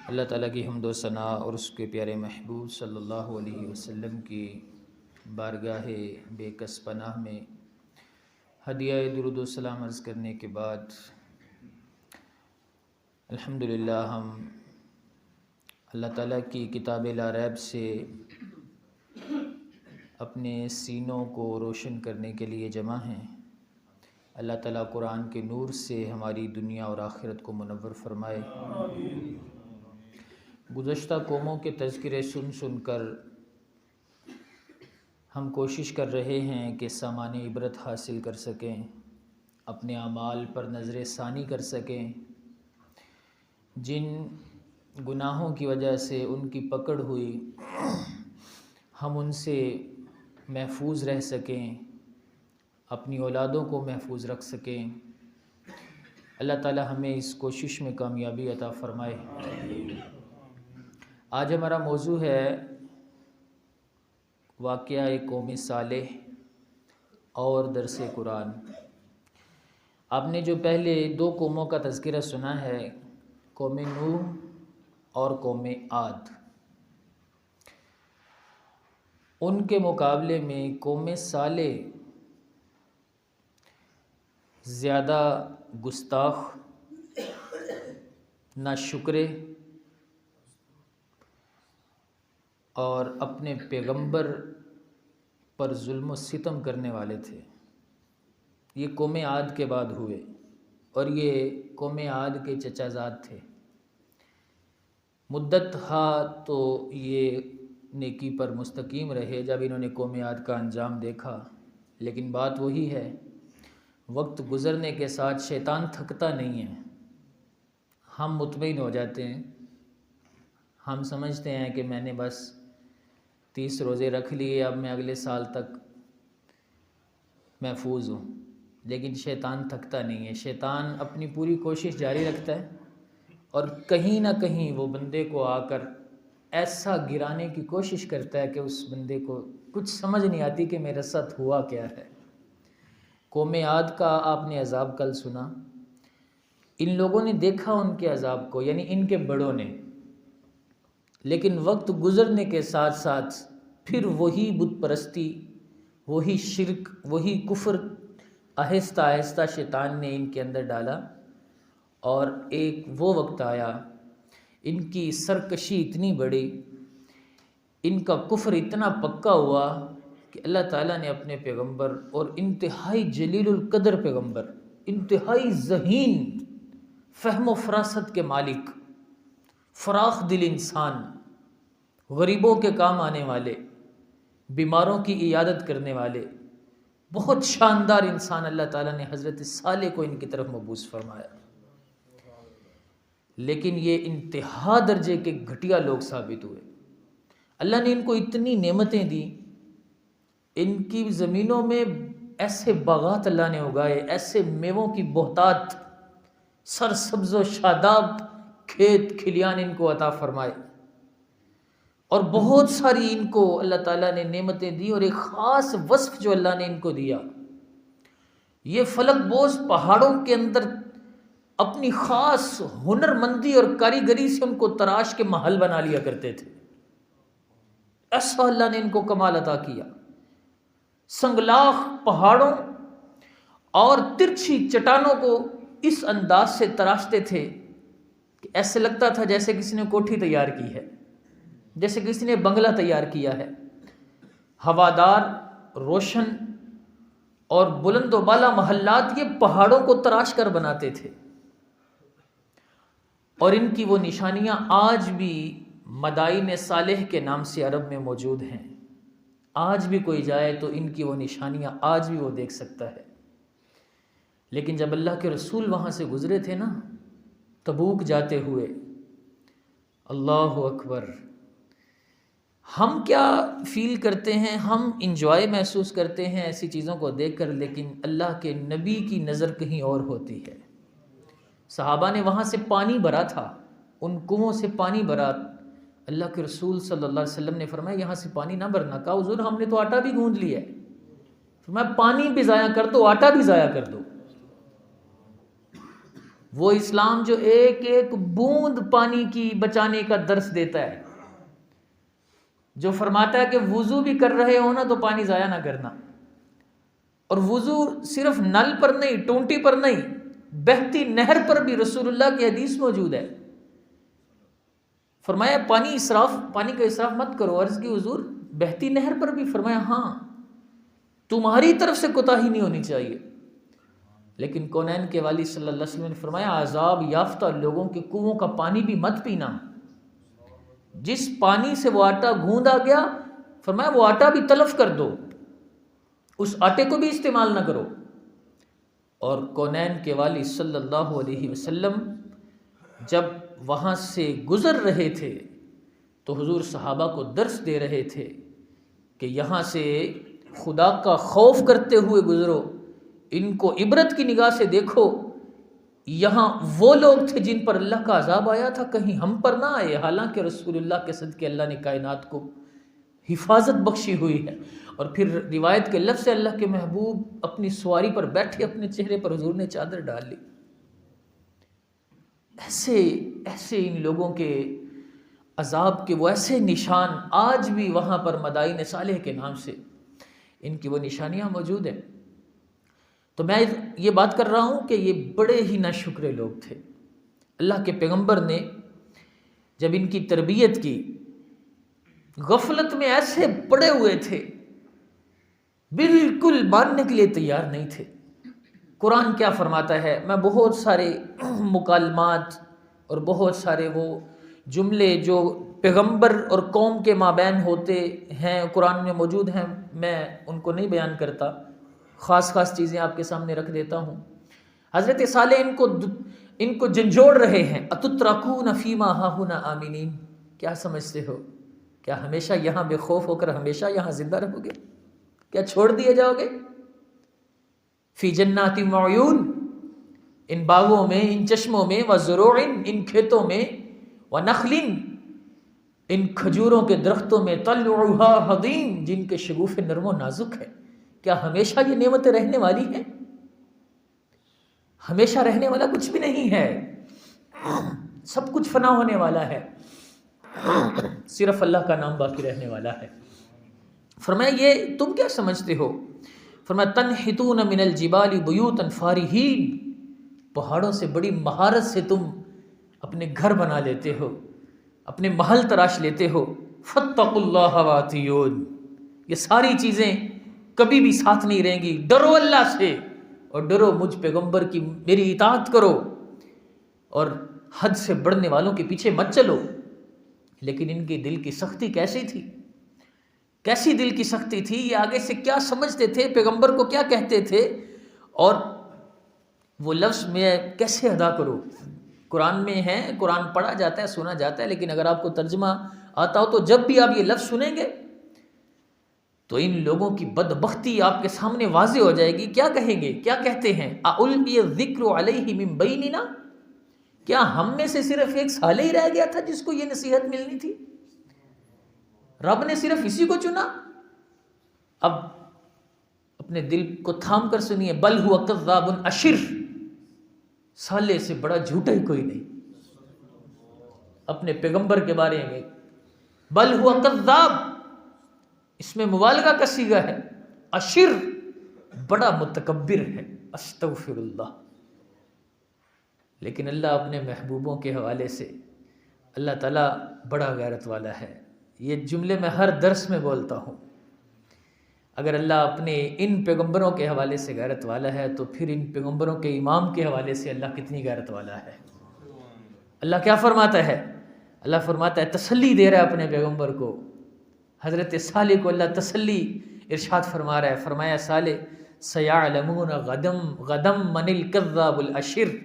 اللہ تعالیٰ کی حمد و ثناء اور اس کے پیارے محبوب صلی اللہ علیہ وسلم کی بارگاہ بے کس پناہ میں ہدیہ درود و سلام عرض کرنے کے بعد الحمدللہ ہم اللہ تعالیٰ کی کتاب لا ریب سے اپنے سینوں کو روشن کرنے کے لیے جمع ہیں۔ اللہ تعالیٰ قرآن کے نور سے ہماری دنیا اور آخرت کو منور فرمائے۔ گزشتہ قوموں کے تذکرے سن سن کر ہم کوشش کر رہے ہیں کہ سامان عبرت حاصل کر سکیں، اپنے اعمال پر نظر ثانی کر سکیں، جن گناہوں کی وجہ سے ان کی پکڑ ہوئی ہم ان سے محفوظ رہ سکیں، اپنی اولادوں کو محفوظ رکھ سکیں۔ اللہ تعالی ہمیں اس کوشش میں کامیابی عطا فرمائے۔ آج ہمارا موضوع ہے واقعہ قوم صالح اور درس قرآن۔ آپ نے جو پہلے دو قوموں کا تذکرہ سنا ہے، قوم نوح اور قوم عاد، ان کے مقابلے میں قوم صالح زیادہ گستاخ، ناشکرے اور اپنے پیغمبر پر ظلم و ستم کرنے والے تھے۔ یہ قوم عاد کے بعد ہوئے اور یہ قوم عاد کے چچا زاد تھے۔ مدت تو یہ نیکی پر مستقیم رہے جب انہوں نے قوم عاد کا انجام دیکھا، لیکن بات وہی ہے، وقت گزرنے کے ساتھ شیطان تھکتا نہیں ہے۔ ہم مطمئن ہو جاتے ہیں، ہم سمجھتے ہیں کہ میں نے بس 30 روزے رکھ لیے، اب میں اگلے سال تک محفوظ ہوں، لیکن شیطان تھکتا نہیں ہے۔ شیطان اپنی پوری کوشش جاری رکھتا ہے اور کہیں نہ کہیں وہ بندے کو آ کر ایسا گرانے کی کوشش کرتا ہے کہ اس بندے کو کچھ سمجھ نہیں آتی کہ میرے ساتھ ہوا کیا ہے۔ قوم عاد کا آپ نے عذاب کل سنا۔ ان لوگوں نے دیکھا ان کے عذاب کو، یعنی ان کے بڑوں نے، لیکن وقت گزرنے کے ساتھ ساتھ پھر وہی بت پرستی، وہی شرک، وہی کفر آہستہ آہستہ شیطان نے ان کے اندر ڈالا، اور ایک وہ وقت آیا، ان کی سرکشی اتنی بڑی، ان کا کفر اتنا پکا ہوا کہ اللہ تعالیٰ نے اپنے پیغمبر اور انتہائی جلیل القدر پیغمبر، انتہائی ذہین، فہم و فراست کے مالک، فراخ دل انسان، غریبوں کے کام آنے والے، بیماروں کی عیادت کرنے والے، بہت شاندار انسان اللہ تعالیٰ نے حضرت صالح کو ان کی طرف مبعوث فرمایا، لیکن یہ انتہا درجے کے گھٹیا لوگ ثابت ہوئے۔ اللہ نے ان کو اتنی نعمتیں دی، ان کی زمینوں میں ایسے باغات اللہ نے اگائے، ایسے میووں کی بہتات، سرسبز و شاداب کھیت کھلیان ان کو عطا فرمائے، اور بہت ساری ان کو اللہ تعالیٰ نے نعمتیں دی، اور ایک خاص وصف جو اللہ نے ان کو دیا، یہ فلک بوز پہاڑوں کے اندر اپنی خاص ہنر مندی اور کاریگری سے ان کو تراش کے محل بنا لیا کرتے تھے۔ ایسا اللہ نے ان کو کمال عطا کیا، سنگلاخ پہاڑوں اور ترچھی چٹانوں کو اس انداز سے تراشتے تھے کہ ایسے لگتا تھا جیسے کسی نے کوٹھی تیار کی ہے، جیسے کسی نے بنگلہ تیار کیا ہے۔ ہوادار، روشن اور بلند و بالا محلات یہ پہاڑوں کو تراش کر بناتے تھے، اور ان کی وہ نشانیاں آج بھی مدائن صالح کے نام سے عرب میں موجود ہیں۔ آج بھی کوئی جائے تو ان کی وہ نشانیاں آج بھی وہ دیکھ سکتا ہے۔ لیکن جب اللہ کے رسول وہاں سے گزرے تھے نا، تبوک جاتے ہوئے، اللہ اکبر، ہم کیا فیل کرتے ہیں، ہم انجوائے محسوس کرتے ہیں ایسی چیزوں کو دیکھ کر، لیکن اللہ کے نبی کی نظر کہیں اور ہوتی ہے۔ صحابہ نے وہاں سے پانی بھرا تھا، ان کنووں سے پانی بھرا، اللہ کے رسول صلی اللہ علیہ وسلم نے فرمایا یہاں سے پانی نہ بھرنا۔ کہا حضور ہم نے تو آٹا بھی گوندھ لیا ہے۔ فرمایا پانی بھی ضائع کر دو، آٹا بھی ضائع کر دو۔ وہ اسلام جو ایک ایک بوند پانی کی بچانے کا درس دیتا ہے، جو فرماتا ہے کہ وضو بھی کر رہے ہو نا تو پانی ضائع نہ کرنا، اور وضو صرف نل پر نہیں، ٹونٹی پر نہیں، بہتی نہر پر بھی رسول اللہ کی حدیث موجود ہے، فرمایا پانی کا اسراف مت کرو۔ عرض کی حضور بہتی نہر پر بھی؟ فرمایا ہاں، تمہاری طرف سے کوتاہی نہیں ہونی چاہیے۔ لیکن کونین کے والی صلی اللہ علیہ وسلم نے فرمایا عذاب یافتہ لوگوں کے کنووں کا پانی بھی مت پینا، جس پانی سے وہ آٹا گوندا گیا فرمایا وہ آٹا بھی تلف کر دو، اس آٹے کو بھی استعمال نہ کرو۔ اور کونین کے والی صلی اللہ علیہ وسلم جب وہاں سے گزر رہے تھے تو حضور صحابہ کو درس دے رہے تھے کہ یہاں سے خدا کا خوف کرتے ہوئے گزرو، ان کو عبرت کی نگاہ سے دیکھو، یہاں وہ لوگ تھے جن پر اللہ کا عذاب آیا تھا، کہیں ہم پر نہ آئے۔ حالانکہ رسول اللہ کے صدقے اللہ نے کائنات کو حفاظت بخشی ہوئی ہے۔ اور پھر روایت کے لفظ سے اللہ کے محبوب اپنی سواری پر بیٹھے، اپنے چہرے پر حضور نے چادر ڈال لی۔ ایسے ان لوگوں کے عذاب کے وہ ایسے نشان آج بھی وہاں پر مدائن صالح کے نام سے ان کی وہ نشانیاں موجود ہیں۔ تو میں یہ بات کر رہا ہوں کہ یہ بڑے ہی ناشکرے لوگ تھے۔ اللہ کے پیغمبر نے جب ان کی تربیت کی، غفلت میں ایسے پڑے ہوئے تھے، بالکل ماننے کے لیے تیار نہیں تھے۔ قرآن کیا فرماتا ہے؟ میں بہت سارے مکالمات اور بہت سارے وہ جملے جو پیغمبر اور قوم کے مابین ہوتے ہیں قرآن میں موجود ہیں، میں ان کو نہیں بیان کرتا، خاص چیزیں آپ کے سامنے رکھ دیتا ہوں۔ حضرت صالح ان کو جھنجھوڑ رہے ہیں، اتترکون فیما ہاہنا آمنین، کیا سمجھتے ہو؟ کیا ہمیشہ یہاں بے خوف ہو کر ہمیشہ یہاں زندہ رہو گے؟ کیا چھوڑ دیے جاؤ گے؟ فی جنات وعیون، ان باغوں میں، ان چشموں میں، وزروع، ان کھیتوں میں، ونخل، ان کھجوروں کے درختوں میں، طلعها حضیم، جن کے شگوفے نرم و نازک ہیں۔ کیا ہمیشہ یہ نعمتیں رہنے والی ہیں؟ ہمیشہ رہنے والا کچھ بھی نہیں ہے، سب کچھ فنا ہونے والا ہے، صرف اللہ کا نام باقی رہنے والا ہے۔ فرمایا یہ تم کیا سمجھتے ہو؟ فرمایا تنحتون من الجبال بیوتا فارہین، پہاڑوں سے بڑی مہارت سے تم اپنے گھر بنا لیتے ہو، اپنے محل تراش لیتے ہو۔ فاتقوا اللہ واتیون، یہ ساری چیزیں کبھی بھی ساتھ نہیں رہیں گی۔ ڈرو اللہ سے اور ڈرو مجھ پیغمبر کی، میری اطاعت کرو اور حد سے بڑھنے والوں کے پیچھے مت چلو۔ لیکن ان کی دل کی سختی کیسی تھی؟ کیسی دل کی سختی تھی؟ یہ آگے سے کیا سمجھتے تھے، پیغمبر کو کیا کہتے تھے، اور وہ لفظ میں کیسے ادا کروں؟ قرآن میں ہے، قرآن پڑھا جاتا ہے، سنا جاتا ہے، لیکن اگر آپ کو ترجمہ آتا ہو تو جب بھی آپ یہ لفظ سنیں گے تو ان لوگوں کی بدبختی آپ کے سامنے واضح ہو جائے گی۔ کیا کہیں گے؟ کیا کہتے ہیں؟ اَأُلْقِيَ الذِّكْرُ عَلَيْهِ مِن بَيْنِنَا، کیا ہم میں سے صرف ایک صالح ہی رہ گیا تھا جس کو یہ نصیحت ملنی تھی؟ رب نے صرف اسی کو چنا؟ اب اپنے دل کو تھام کر سنیے، بل هو کذاب اشر، صالح سے بڑا جھوٹا ہی کوئی نہیں اپنے پیغمبر کے بارے میں۔ بل هو کذاب، اس میں مبالغہ کا صیغہ ہے، اشر بڑا متکبر ہے، استغفر اللہ۔ لیکن اللہ اپنے محبوبوں کے حوالے سے، اللہ تعالیٰ بڑا غیرت والا ہے۔ یہ جملے میں ہر درس میں بولتا ہوں، اگر اللہ اپنے ان پیغمبروں کے حوالے سے غیرت والا ہے تو پھر ان پیغمبروں کے امام کے حوالے سے اللہ کتنی غیرت والا ہے۔ اللہ کیا فرماتا ہے؟ اللہ فرماتا ہے، تسلی دے رہا ہے اپنے پیغمبر کو۔ حضرت صالح کو اللہ تسلی ارشاد فرما رہا ہے، فرمایا صالح سیعلمون غدم من الکذاب الاشر،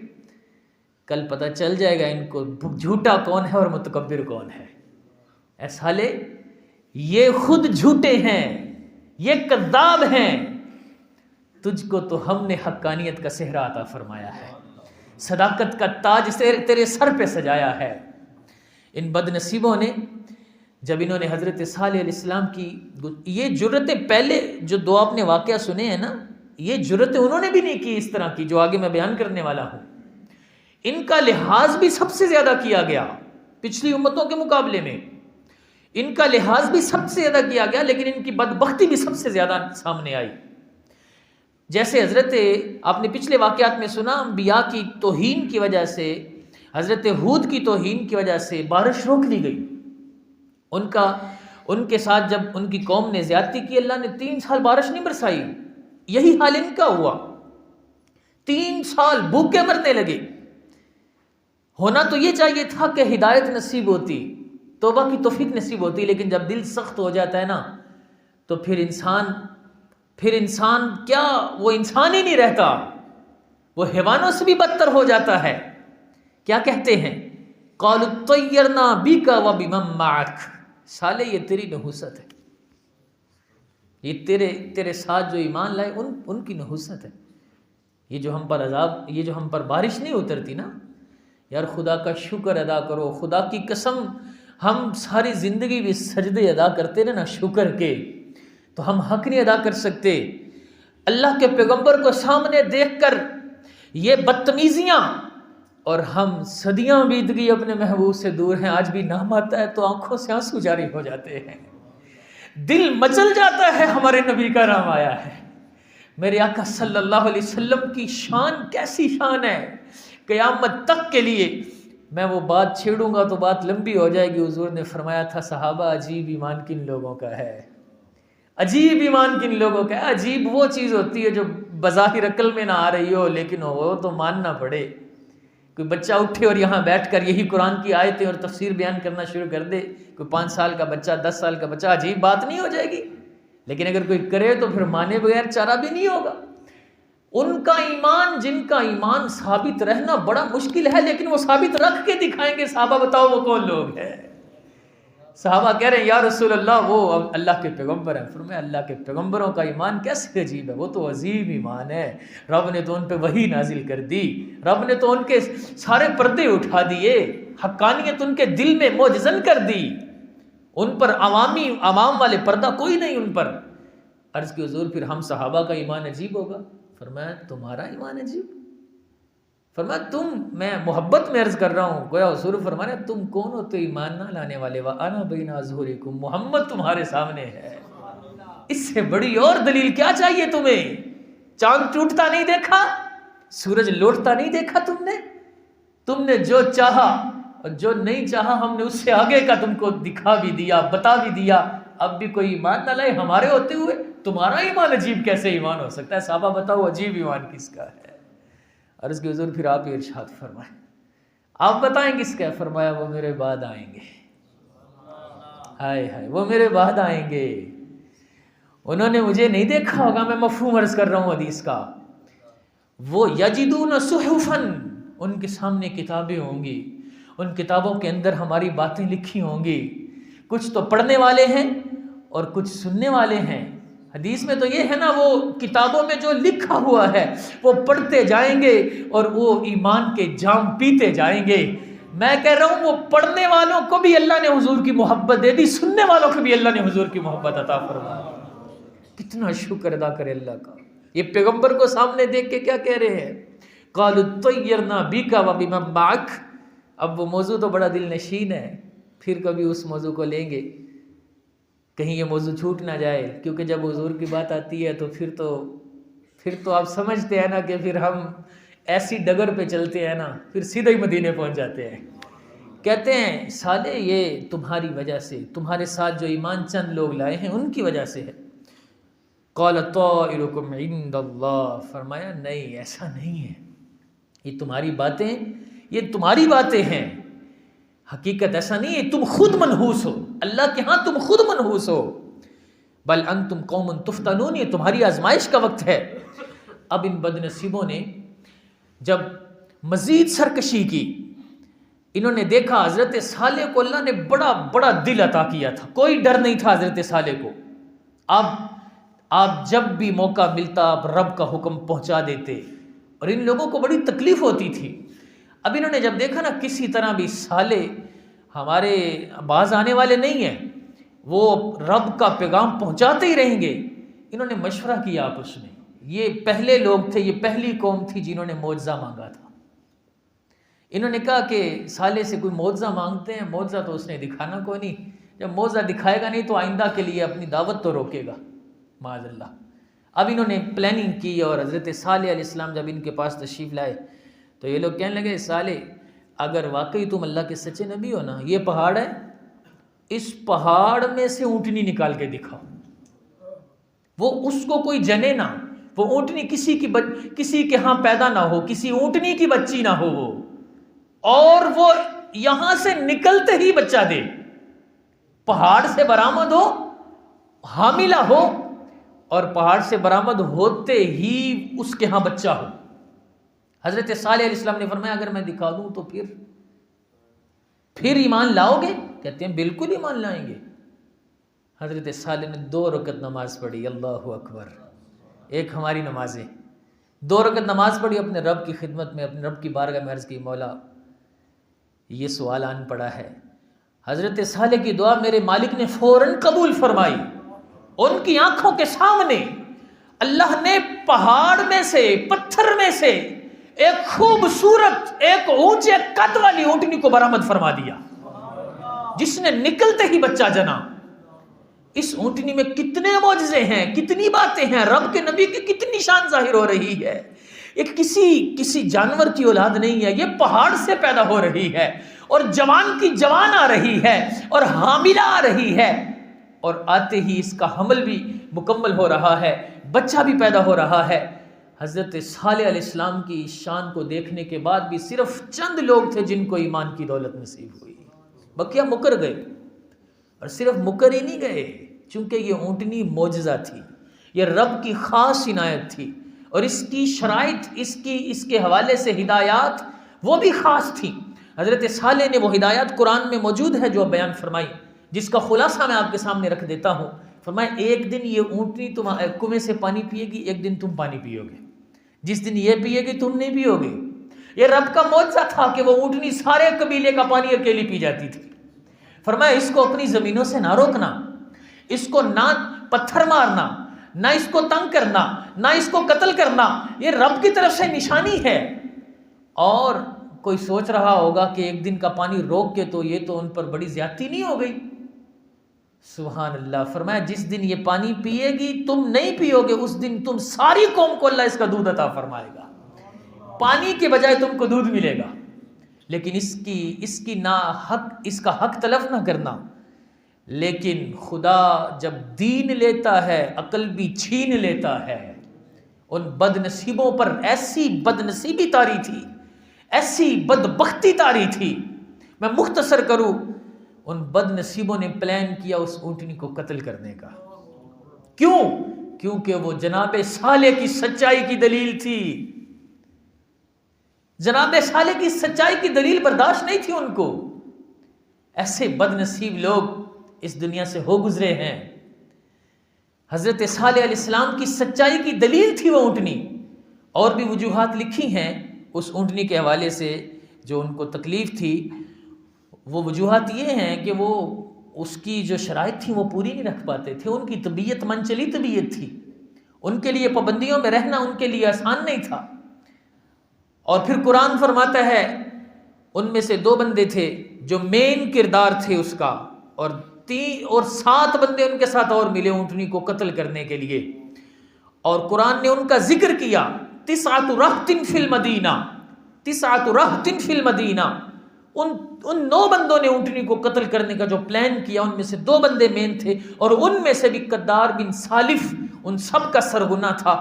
کل پتہ چل جائے گا ان کو جھوٹا کون ہے اور متکبر کون ہے۔ اے صالح یہ خود جھوٹے ہیں، یہ کذاب ہیں، تجھ کو تو ہم نے حقانیت کا صحرا عطا فرمایا ہے، صداقت کا تاج تیرے سر پہ سجایا ہے۔ ان بد نصیبوں نے جب انہوں نے حضرت صالح علیہ السلام کی یہ جرتیں، پہلے جو دو آپ نے واقعہ سنے ہیں نا، یہ جرتیں انہوں نے بھی نہیں کی اس طرح کی جو آگے میں بیان کرنے والا ہوں۔ ان کا لحاظ بھی سب سے زیادہ کیا گیا پچھلی امتوں کے مقابلے میں، ان کا لحاظ بھی سب سے زیادہ کیا گیا، لیکن ان کی بدبختی بھی سب سے زیادہ سامنے آئی۔ جیسے حضرت آپ نے پچھلے واقعات میں سنا، انبیاء کی توہین کی وجہ سے، حضرت ہود کی توہین کی وجہ سے بارش روک لی گئی۔ ان کے ساتھ جب ان کی قوم نے زیادتی کی، اللہ نے 3 سال بارش نہیں برسائی۔ یہی حال ان کا ہوا، 3 سال بھوکے مرنے لگے۔ ہونا تو یہ چاہیے تھا کہ ہدایت نصیب ہوتی، توبہ کی توفیق نصیب ہوتی، لیکن جب دل سخت ہو جاتا ہے نا تو پھر انسان کیا، وہ انسان ہی نہیں رہتا، وہ حیوانوں سے بھی بدتر ہو جاتا ہے۔ کیا کہتے ہیں؟ قالوا اطیرنا بک وبمن معک، سالے یہ تیری نحوست ہے، یہ تیرے ساتھ جو ایمان لائے ان کی نحوست ہے۔ یہ جو ہم پر بارش نہیں اترتی نا، یار خدا کا شکر ادا کرو۔ خدا کی قسم، ہم ساری زندگی بھی سجدے ادا کرتے نا شکر کے، تو ہم حق نہیں ادا کر سکتے۔ اللہ کے پیغمبر کو سامنے دیکھ کر یہ بدتمیزیاں، اور ہم صدیاں بیت گئی اپنے محبوب سے دور ہیں، آج بھی نام آتا ہے تو آنکھوں سے آنسو جاری ہو جاتے ہیں، دل مچل جاتا ہے، ہمارے نبی کا نام آیا ہے۔ میرے آقا صلی اللہ علیہ وسلم کی شان کیسی شان ہے، قیامت تک کے لیے میں وہ بات چھیڑوں گا تو بات لمبی ہو جائے گی۔ حضور نے فرمایا تھا، صحابہ عجیب ایمان کن لوگوں کا ہے، عجیب ایمان کن لوگوں کا ہے۔ عجیب وہ چیز ہوتی ہے جو بظاہر عقل میں نہ آ رہی ہو، لیکن وہ تو ماننا پڑے۔ کوئی بچہ اٹھے اور یہاں بیٹھ کر یہی قرآن کی آیتیں اور تفسیر بیان کرنا شروع کر دے، کوئی 5 سال کا بچہ، 10 سال کا بچہ، عجیب بات نہیں ہو جائے گی؟ لیکن اگر کوئی کرے تو پھر مانے بغیر چارہ بھی نہیں ہوگا۔ ان کا ایمان، جن کا ایمان ثابت رہنا بڑا مشکل ہے، لیکن وہ ثابت رکھ کے دکھائیں گے۔ صحابہ بتاؤ وہ کون لوگ ہیں؟ صحابہ کہہ رہے ہیں یا رسول اللہ وہ اللہ کے پیغمبر ہیں۔ فرمایا اللہ کے پیغمبروں کا ایمان کیسے عجیب ہے، وہ تو عظیم ایمان ہے، رب نے تو ان پہ وحی نازل کر دی، رب نے تو ان کے سارے پردے اٹھا دیے، حقانیت ان کے دل میں معجزن کر دی، ان پر عوام والے پردہ کوئی نہیں ان پر۔ عرض کی حضور پھر ہم صحابہ کا ایمان عجیب ہوگا؟ فرمایا تمہارا ایمان عجیب؟ فرمایا میں محبت میں عرض کر رہا ہوں، گویا حضور فرمایا تم کون ہو تو ایمان نہ لانے والے، وَأَنَا بَيْنَ أَظْهُرِكُمْ، محمد تمہارے سامنے ہے، اس سے بڑی اور دلیل کیا چاہیے تمہیں؟ چاند ٹوٹتا نہیں دیکھا، سورج لوٹتا نہیں دیکھا تم نے جو چاہا اور جو نہیں چاہا ہم نے اس سے آگے کا تم کو دکھا بھی دیا، بتا بھی دیا، اب بھی کوئی ایمان نہ لائے ہمارے ہوتے ہوئے؟ تمہارا ایمان عجیب کیسے ایمان ہو سکتا ہے؟ صحابہ بتاؤ عجیب ایمان کس کا ہے؟ عرض کی حضور پھر آپ ہی ارشاد فرمائیں، آپ بتائیں کس کا ہے؟ فرمایا وہ میرے بعد آئیں گے، ہائے ہائے وہ میرے بعد آئیں گے، انہوں نے مجھے نہیں دیکھا ہوگا، میں مفہوم عرض کر رہا ہوں حدیث کا، وہ یجدون صحفا، ان کے سامنے کتابیں ہوں گی، ان کتابوں کے اندر ہماری باتیں لکھی ہوں گی، کچھ تو پڑھنے والے ہیں اور کچھ سننے والے ہیں۔ حدیث میں تو یہ ہے نا، وہ کتابوں میں جو لکھا ہوا ہے وہ پڑھتے جائیں گے اور وہ ایمان کے جام پیتے جائیں گے۔ میں کہہ رہا ہوں وہ پڑھنے والوں کو بھی اللہ نے حضور کی محبت دے دی، سننے والوں کو بھی اللہ نے حضور کی محبت عطا فرمائی۔ کتنا شکر ادا کرے اللہ کا۔ یہ پیغمبر کو سامنے دیکھ کے کیا کہہ رہے ہیں؟ قالوا اطیرنا بک وبمن معک۔ اب وہ موضوع تو بڑا دل نشین ہے، پھر کبھی اس موضوع کو لیں گے، کہیں یہ موضوع چھوٹ نہ جائے، کیونکہ جب حضور کی بات آتی ہے تو پھر تو آپ سمجھتے ہیں نا کہ پھر ہم ایسی ڈگر پہ چلتے ہیں نا، پھر سیدھا ہی مدینے پہنچ جاتے ہیں۔ کہتے ہیں سالے یہ تمہاری وجہ سے، تمہارے ساتھ جو ایمان چند لوگ لائے ہیں ان کی وجہ سے ہے۔ قال طائرکم عند اللہ، فرمایا نہیں ایسا نہیں ہے، یہ تمہاری باتیں ہیں، حقیقت ایسا نہیں ہے، تم خود منحوس ہو، اللہ کے ہاں تم خود منحوس ہو، بل انتم قوم تفتنون، یہ تمہاری آزمائش کا وقت ہے۔ اب ان بد نصیبوں نے جب مزید سرکشی کی، انہوں نے دیکھا حضرت صالح کو اللہ نے بڑا بڑا دل عطا کیا تھا، کوئی ڈر نہیں تھا حضرت صالح کو، آپ جب بھی موقع ملتا آپ رب کا حکم پہنچا دیتے، اور ان لوگوں کو بڑی تکلیف ہوتی تھی۔ اب انہوں نے جب دیکھا نا کسی طرح بھی صالح ہمارے باز آنے والے نہیں ہیں، وہ رب کا پیغام پہنچاتے ہی رہیں گے، انہوں نے مشورہ کیا آپس میں، یہ پہلے لوگ تھے، یہ پہلی قوم تھی جنہوں نے معجزہ مانگا تھا، انہوں نے کہا کہ صالح سے کوئی معجزہ مانگتے ہیں، معجزہ تو اس نے دکھانا کوئی نہیں، جب معجزہ دکھائے گا نہیں تو آئندہ کے لیے اپنی دعوت تو روکے گا، معاذ اللہ۔ اب انہوں نے پلاننگ کی اور حضرت صالح علیہ السلام جب ان کے پاس تشریف لائے تو یہ لوگ کہنے لگے صالح اگر واقعی تم اللہ کے سچے نبی ہو نا، یہ پہاڑ ہے، اس پہاڑ میں سے اونٹنی نکال کے دکھاؤ۔ وہ اس کو کوئی جنے نہ، وہ اونٹنی کسی کے ہاں پیدا نہ ہو، کسی اونٹنی کی بچی نہ ہو وہ، اور وہ یہاں سے نکلتے ہی بچہ دے، پہاڑ سے برآمد ہو، حاملہ ہو، اور پہاڑ سے برآمد ہوتے ہی اس کے ہاں بچہ ہو۔ حضرت صالح علیہ السلام نے فرمایا اگر میں دکھا دوں تو پھر ایمان لاؤ گے؟ کہتے ہیں بالکل ایمان لائیں گے۔ حضرت صالح نے 2 رکعت نماز پڑھی، اللہ اکبر، ایک ہماری نمازیں، 2 رکعت نماز پڑھی، اپنے رب کی خدمت میں، اپنے رب کی بارگاہ میں عرض کی مولا یہ سوال آن پڑا ہے۔ حضرت صالح کی دعا میرے مالک نے فوراً قبول فرمائی، ان کی آنکھوں کے سامنے اللہ نے پہاڑ میں سے، پتھر میں سے ایک خوبصورت، ایک اونچے قد والی اونٹنی کو برآمد فرما دیا، جس نے نکلتے ہی بچہ جنا۔ اس اونٹنی میں کتنے معجزے ہیں، کتنی باتیں ہیں، رب کے نبی کی کتنی شان ظاہر ہو رہی ہے۔ یہ کسی جانور کی اولاد نہیں ہے، یہ پہاڑ سے پیدا ہو رہی ہے، اور جوان کی جوان آ رہی ہے، اور حاملہ آ رہی ہے، اور آتے ہی اس کا حمل بھی مکمل ہو رہا ہے، بچہ بھی پیدا ہو رہا ہے۔ حضرت صالح علیہ السلام کی شان کو دیکھنے کے بعد بھی صرف چند لوگ تھے جن کو ایمان کی دولت نصیب ہوئی، بقیہ مکر گئے، اور صرف مکر ہی نہیں گئے، چونکہ یہ اونٹنی معجزہ تھی، یہ رب کی خاص عنایت تھی، اور اس کی شرائط، اس کے حوالے سے ہدایات وہ بھی خاص تھی۔ حضرت صالح نے وہ ہدایات قرآن میں موجود ہے جو بیان فرمائی، جس کا خلاصہ میں آپ کے سامنے رکھ دیتا ہوں۔ فرمایا ایک دن یہ اونٹنی تمہارے کنویں سے پانی پیے گی، ایک دن تم پانی پیو گے، جس دن یہ پیے گی تم نہیں پیو گے۔ یہ رب کا معجزہ تھا کہ وہ اونٹنی سارے قبیلے کا پانی اکیلی پی جاتی تھی۔ فرمایا اس کو اپنی زمینوں سے نہ روکنا، اس کو نہ پتھر مارنا، نہ اس کو تنگ کرنا، نہ اس کو قتل کرنا، یہ رب کی طرف سے نشانی ہے۔ اور کوئی سوچ رہا ہوگا کہ ایک دن کا پانی روک کے تو یہ تو ان پر بڑی زیادتی نہیں ہو گئی؟ سبحان اللہ۔ فرمایا جس دن یہ پانی پیے گی تم نہیں پیو گے، اس دن تم ساری قوم کو اللہ اس کا دودھ عطا فرمائے گا، پانی کے بجائے تم کو دودھ ملے گا۔ لیکن اس کا حق تلف نہ کرنا۔ لیکن خدا جب دین لیتا ہے عقل بھی چھین لیتا ہے۔ ان بد نصیبوں پر ایسی بد نصیبی طاری تھی، ایسی بدبختی طاری تھی، میں مختصر کروں، ان بد نصیبوں نے پلان کیا اس اونٹنی کو قتل کرنے کا۔ کیوں؟ کیونکہ وہ جناب صالح کی سچائی کی دلیل تھی، جناب صالح کی سچائی کی دلیل برداشت نہیں تھی ان کو۔ ایسے بد نصیب لوگ اس دنیا سے ہو گزرے ہیں۔ حضرت صالح علیہ السلام کی سچائی کی دلیل تھی وہ اونٹنی۔ اور بھی وجوہات لکھی ہیں اس اونٹنی کے حوالے سے جو ان کو تکلیف تھی، وہ وجوہات یہ ہیں کہ وہ اس کی جو شرائط تھی وہ پوری نہیں رکھ پاتے تھے، ان کی طبیعت منچلی طبیعت تھی، ان کے لیے پابندیوں میں رہنا ان کے لیے آسان نہیں تھا۔ اور پھر قرآن فرماتا ہے ان میں سے 2 بندے تھے جو مین کردار تھے اس کا، اور 7 بندے ان کے ساتھ اور ملے اونٹنی کو قتل کرنے کے لیے، اور قرآن نے ان کا ذکر کیا، 9 رہط فی المدینہ، 9 رہط فی المدینہ۔ ان 9 بندوں نے اونٹنی کو قتل کرنے کا جو پلان کیا، ان میں سے 2 بندے مین تھے، اور ان میں سے بھی قدار بن سالف ان سب کا سرغنہ تھا،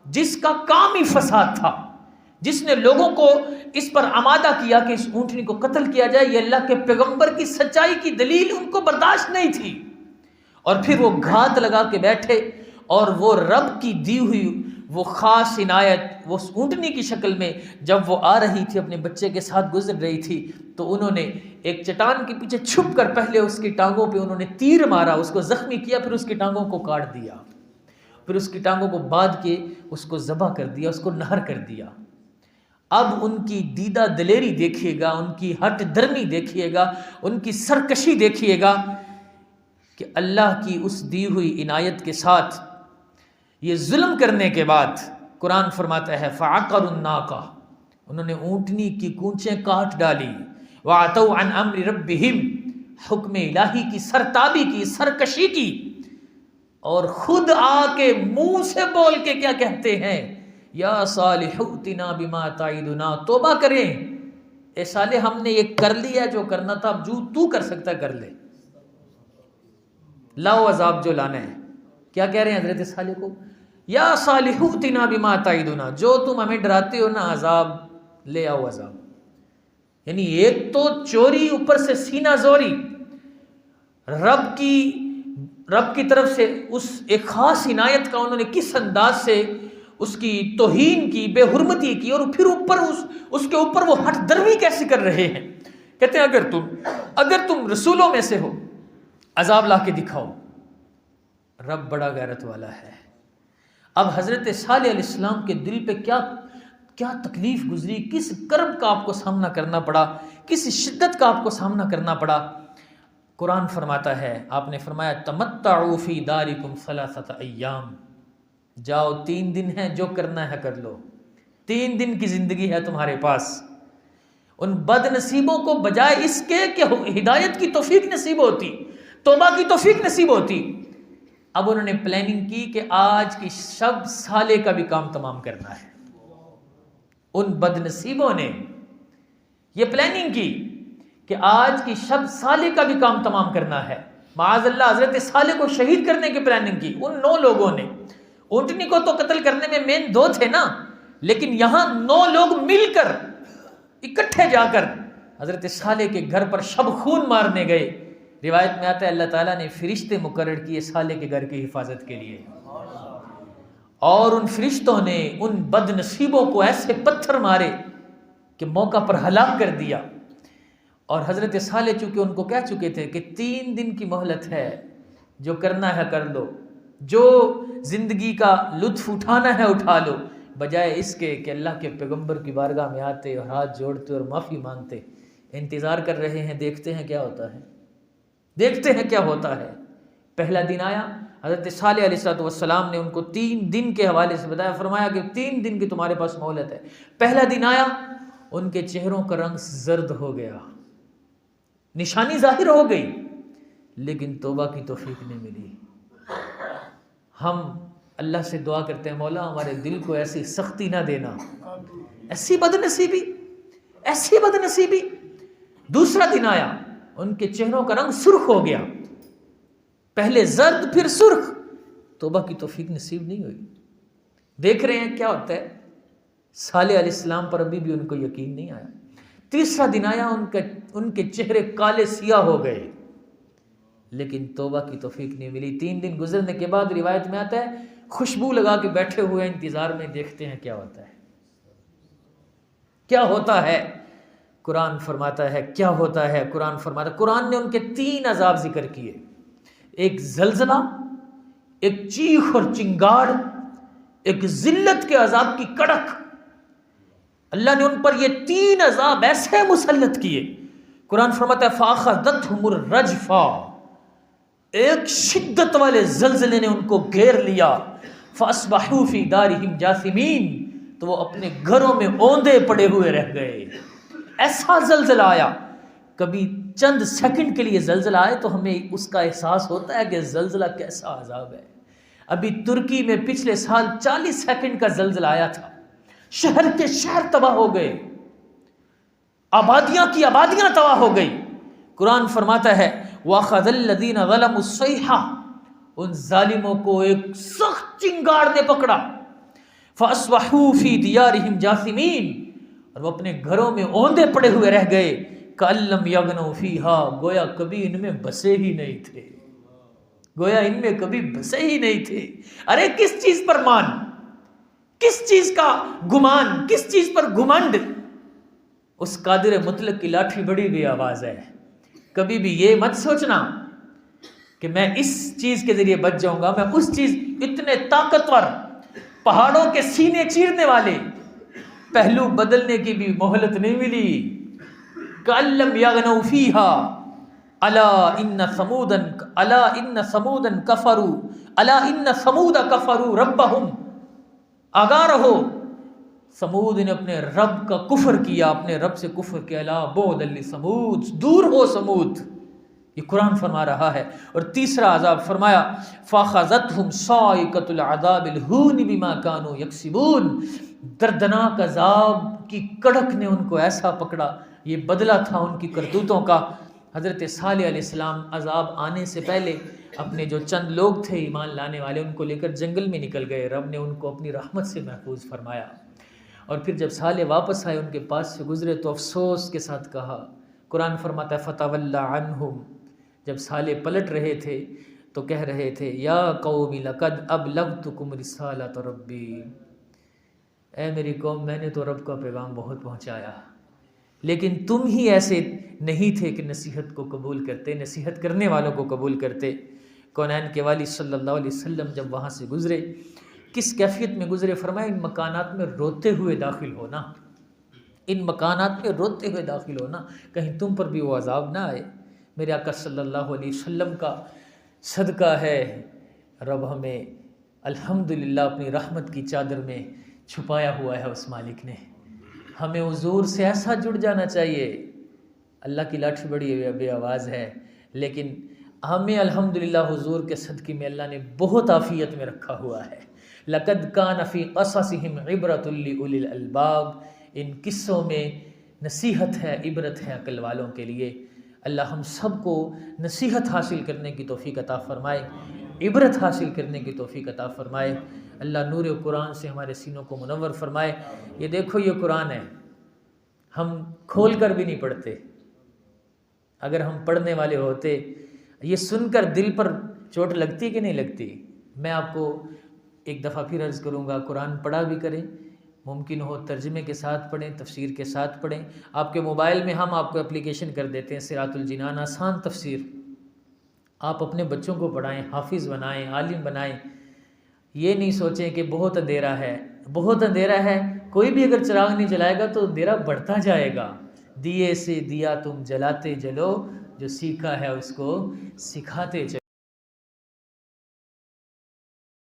جس کا کام ہی فساد تھا، جس نے لوگوں کو اس پر آمادہ کیا کہ اس اونٹنی کو قتل کیا جائے۔ یہ اللہ کے پیغمبر کی سچائی کی دلیل ان کو برداشت نہیں تھی، اور پھر وہ گھات لگا کے بیٹھے، اور وہ رب کی دی ہوئی وہ خاص عنایت وہ اونٹنی کی شکل میں جب وہ آ رہی تھی، اپنے بچے کے ساتھ گزر رہی تھی، تو انہوں نے ایک چٹان کے پیچھے چھپ کر پہلے اس کی ٹانگوں پہ انہوں نے تیر مارا، اس کو زخمی کیا، پھر اس کی ٹانگوں کو کاٹ دیا، پھر اس کی ٹانگوں کو باندھ کے اس کو ذبح کر دیا، اس کو نہر کر دیا۔ اب ان کی دیدہ دلیری دیکھیے گا، ان کی ہٹ درمی دیکھیے گا، ان کی سرکشی دیکھیے گا کہ اللہ کی اس دی ہوئی عنایت کے ساتھ یہ ظلم کرنے کے بعد قرآن فرماتا ہے فَعَقَرُوا النَّاقَةَ، انہوں نے اونٹنی کی کونچیں کاٹ ڈالی، وَعَتَوْا عَنْ أَمْرِ رَبِّهِمْ، حکم الہی کی سرتابی کی، سرکشی کی، اور خود آ کے منہ سے بول کے کیا کہتے ہیں، یا صالح ائتنا بما تعدنا، توبہ کریں اے صالح، ہم نے یہ کر لیا جو کرنا تھا، اب جو تو کر سکتا کر لے، لاؤ عذاب جو لانا ہے۔ کیا کہہ رہے ہیں حضرت صالح کو، یا صالح ائتنا بما تعدنا، جو تم ہمیں ڈراتے ہو نا عذاب، لے آؤ عذاب۔ یعنی ایک تو چوری، اوپر سے سینہ زوری، رب کی طرف سے اس ایک خاص عنایت کا انہوں نے کس انداز سے اس کی توہین کی، بے حرمتی کی، اور پھر اوپر اس کے اوپر وہ ہٹ دروی کیسے کر رہے ہیں۔ کہتے ہیں اگر تم رسولوں میں سے ہو، عذاب لا کے دکھاؤ۔ رب بڑا غیرت والا ہے۔ اب حضرت صالح علیہ السلام کے دل پہ کیا تکلیف گزری، کس کرب کا آپ کو سامنا کرنا پڑا، کس شدت کا آپ کو سامنا کرنا پڑا۔ قرآن فرماتا ہے، آپ نے فرمایا تمتعوا فی دارکم ثلاثۃ ایام، جاؤ 3 دن ہیں، جو کرنا ہے کر لو، 3 دن کی زندگی ہے تمہارے پاس۔ ان بد نصیبوں کو بجائے اس کے کہ ہدایت کی توفیق نصیب ہوتی، توبہ کی توفیق نصیب ہوتی، اب انہوں نے پلاننگ کی کہ آج کی شب صالح کا بھی کام تمام کرنا ہے۔ ان بد نصیبوں نے یہ پلاننگ کی کہ آج کی شب صالح کا بھی کام تمام کرنا ہے۔ معاذ اللہ، حضرت صالح کو شہید کرنے کی پلاننگ کی ان 9 لوگوں نے۔ اونٹنی کو تو قتل کرنے میں مین 2 تھے نا، لیکن یہاں 9 لوگ مل کر اکٹھے جا کر حضرت صالح کے گھر پر شب خون مارنے گئے۔ روایت میں آتا ہے اللہ تعالیٰ نے فرشتے مقرر کیے صالح کے گھر کی حفاظت کے لیے، اور ان فرشتوں نے ان بد نصیبوں کو ایسے پتھر مارے کہ موقع پر ہلاک کر دیا۔ اور حضرت صالح چونکہ ان کو کہہ چکے تھے کہ 3 دن کی مہلت ہے، جو کرنا ہے کر لو، جو زندگی کا لطف اٹھانا ہے اٹھا لو، بجائے اس کے کہ اللہ کے پیغمبر کی بارگاہ میں آتے اور ہاتھ جوڑتے اور معافی مانگتے۔ انتظار کر رہے ہیں، دیکھتے ہیں کیا ہوتا ہے، دیکھتے ہیں کیا ہوتا ہے۔ پہلا دن آیا، حضرت صالح علیہ السلام نے ان کو 3 دن کے حوالے سے بتایا، فرمایا کہ 3 دن کی تمہارے پاس مہلت ہے۔ پہلا دن آیا، ان کے چہروں کا رنگ زرد ہو گیا، نشانی ظاہر ہو گئی، لیکن توبہ کی توفیق نہیں ملی۔ ہم اللہ سے دعا کرتے ہیں، مولا ہمارے دل کو ایسی سختی نہ دینا، ایسی بد نصیبی، ایسی بد نصیبی۔ دوسرا دن آیا، ان کے چہروں کا رنگ سرخ ہو گیا، پہلے زرد پھر سرخ، توبہ کی توفیق نصیب نہیں ہوئی۔ دیکھ رہے ہیں کیا ہوتا ہے، صالح علیہ السلام پر ابھی بھی ان کو یقین نہیں آیا۔ تیسرا دن آیا، ان کے چہرے کالے سیاہ ہو گئے، لیکن توبہ کی توفیق نہیں ملی۔ 3 دن گزرنے کے بعد روایت میں آتا ہے خوشبو لگا کے بیٹھے ہوئے انتظار میں، دیکھتے ہیں کیا ہوتا ہے، کیا ہوتا ہے۔ قرآن فرماتا ہے کیا ہوتا ہے، قرآن نے ان کے 3 عذاب ذکر کیے، ایک زلزلہ، ایک چیخ اور چنگاڑ، ایک ذلت کے عذاب کی کڑک۔ اللہ نے ان پر یہ 3 عذاب ایسے مسلط کیے۔ قرآن فرماتا ہے فَأَخَذَتْهُمُ الرَّجْفَةُ، ایک شدت والے زلزلے نے ان کو گھیر لیا۔ فَأَصْبَحُوا فِي دَارِهِمْ جَاثِمِينَ، تو وہ اپنے گھروں میں اوندے پڑے ہوئے رہ گئے۔ ایسا زلزلہ آیا، کبھی چند سیکنڈ کے لیے زلزلہ آئے تو ہمیں اس کا احساس ہوتا ہے کہ زلزلہ کیسا عذاب ہے۔ ابھی ترکی میں پچھلے سال 40 سیکنڈ کا زلزلہ آیا تھا، شہر کے شہر تباہ ہو گئے، آبادیاں کی آبادیاں تباہ ہو گئی۔ قرآن فرماتا ہے وَأَخَذَ الَّذِينَ ظَلَمُوا الصَّيْحَةُ، ان ظالموں کو ایک سخت چنگاڑ نے پکڑا۔ فَأَصْبَحُوا فِي دِيَارِهِمْ جَاثِمِينَ، اور وہ اپنے گھروں میں اوندے پڑے ہوئے رہ گئے۔ كَأَن لَّمْ يَغْنَوْا فِيهَا، گویا کبھی ان میں بسے ہی نہیں تھے، گویا ان میں کبھی بسے ہی نہیں تھے۔ ارے کس چیز پر مان، کس چیز کا گمان، کس چیز پر گھمنڈ؟ اس قادر مطلق کی لاٹھی بڑی بے آواز ہے۔ کبھی بھی یہ مت سوچنا کہ میں اس چیز کے ذریعے بچ جاؤں گا، میں اس چیز، اتنے طاقتور پہاڑوں کے سینے چیرنے والے، پہلو بدلنے کی بھی مہلت نہیں ملی۔ كَأَن لَّمْ يَغْنَوْا فِيهَا أَلَا إِنَّ ثَمُودًا كَفَرُوا أَلَا إِنَّ ثَمُودَ كَفَرُوا رَبَّهُمْ، آگاہ رہو، سمود نے اپنے رب کا کفر کیا، اپنے رب سے کفر کیا، لا بعد لسمود، دور ہو سمود، یہ قرآن فرما رہا ہے۔ اور تیسرا عذاب فرمایا فَأَخَذَتْهُمْ صَاعِقَةُ الْعَذَابِ الْهُونِ بِمَا كَانُوا يَكْسِبُونَ، دردناک عذاب کی کڑک نے ان کو ایسا پکڑا، یہ بدلہ تھا ان کی کرتوتوں کا۔ حضرت صالح علیہ السلام عذاب آنے سے پہلے اپنے جو چند لوگ تھے ایمان لانے والے، ان کو لے کر جنگل میں نکل گئے، رب نے ان کو اپنی رحمت سے محفوظ فرمایا۔ اور پھر جب صالح واپس آئے، ان کے پاس سے گزرے تو افسوس کے ساتھ کہا، قرآن فرماتا ہے فَتَوَلَّ عَنْهُمْ، جب صالح پلٹ رہے تھے تو کہہ رہے تھے یا قوم لقد ابلغتکم رسالۃ ربی، اے میری قوم میں نے تو رب کا پیغام بہت پہنچایا، لیکن تم ہی ایسے نہیں تھے کہ نصیحت کو قبول کرتے، نصیحت کرنے والوں کو قبول کرتے۔ کونین کے والی صلی اللہ علیہ وسلم جب وہاں سے گزرے، کس کیفیت میں گزرے؟ فرمایا ان مکانات میں روتے ہوئے داخل ہونا، ان مکانات میں روتے ہوئے داخل ہونا، کہیں تم پر بھی وہ عذاب نہ آئے۔ میرے آقا صلی اللہ علیہ وسلم کا صدقہ ہے، رب ہمیں الحمدللہ اپنی رحمت کی چادر میں چھپایا ہوا ہے اس مالک نے۔ ہمیں حضور سے ایسا جڑ جانا چاہیے۔ اللہ کی لاٹھی بڑی بے آواز ہے، لیکن ہمیں الحمدللہ حضور کے صدقے میں اللہ نے بہت عافیت میں رکھا ہوا ہے۔ لَقَدْ كَانَ فِي قَصَصِهِمْ عِبْرَةٌ لِأُولِي الْأَلْبَابِ، ان قصوں میں نصیحت ہے، عبرت ہے عقل والوں کے لیے۔ اللہ ہم سب کو نصیحت حاصل کرنے کی توفیق عطا فرمائے، عبرت حاصل کرنے کی توفیق عطا فرمائے۔ اللہ نور قرآن سے ہمارے سینوں کو منور فرمائے۔ یہ دیکھو یہ قرآن ہے، ہم کھول کر بھی نہیں پڑھتے، اگر ہم پڑھنے والے ہوتے، یہ سن کر دل پر چوٹ لگتی کہ نہیں لگتی؟ میں آپ کو ایک دفعہ پھر عرض کروں گا، قرآن پڑھا بھی کریں، ممکن ہو ترجمے کے ساتھ پڑھیں، تفسیر کے ساتھ پڑھیں۔ آپ کے موبائل میں ہم آپ کو اپلیکیشن کر دیتے ہیں صراط الجنان، آسان تفسیر، آپ اپنے بچوں کو پڑھائیں، حافظ بنائیں، عالم بنائیں۔ یہ نہیں سوچیں کہ بہت اندھیرا ہے، بہت اندھیرا ہے، کوئی بھی اگر چراغ نہیں جلائے گا تو اندھیرا بڑھتا جائے گا۔ دیے سے دیا تم جلاتے جلو، جو سیکھا ہے اس کو سکھاتے چلو۔